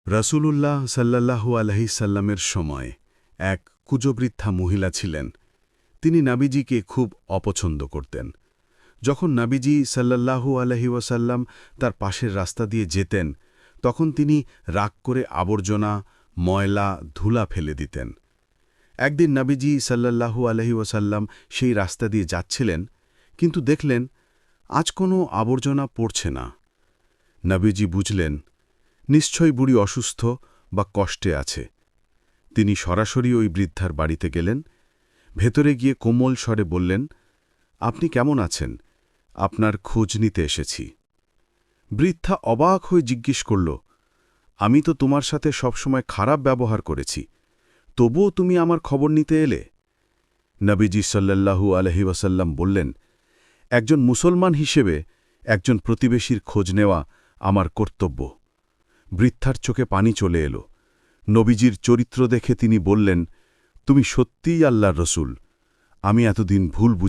রাসূলুল্লাহ সাল্লাল্লাহু আলাইহি সাল্লামের সময় এক কুজবৃদ্ধা মহিলা ছিলেন। তিনি নবীজিকে খুব অপছন্দ করতেন। যখন নবীজি সাল্লাল্লাহু আলাইহি ওয়াসাল্লাম তার পাশের রাস্তা দিয়ে যেতেন, তখন তিনি রাগ করে আবর্জনা, ময়লা, ধুলা ফেলে দিতেন। একদিন নবীজি সাল্লাল্লাহু আলাইহি ওয়াসাল্লাম সেই রাস্তা দিয়ে যাচ্ছিলেন, কিন্তু দেখলেন আজ কোনো আবর্জনা পড়ছে না। নবীজি বুঝলেন, নিশ্চয়ই বুড়ি অসুস্থ বা কষ্টে আছে। তিনি সরাসরি ওই বৃদ্ধার বাড়িতে গেলেন। ভেতরে গিয়ে কোমল স্বরে বললেন, আপনি কেমন আছেন? আপনার খোঁজ নিতে এসেছি। বৃদ্ধা অবাক হয়ে জিজ্ঞেস করল, আমি তো তোমার সাথে সবসময় খারাপ ব্যবহার করেছি, তবুও তুমি আমার খবর নিতে এলে? নবীজি সাল্লাল্লাহু আলাইহি ওয়াসাল্লাম বললেন, একজন মুসলমান হিসেবে একজন প্রতিবেশীর খোঁজ নেওয়া আমার কর্তব্য। বৃদ্ধার চোখে পানি চলে এলো। নবীজির চরিত্র দেখে তিনি বললেন, তুমি সত্যিই আল্লাহর রসূল। আমি এতদিন ভুল বুঝে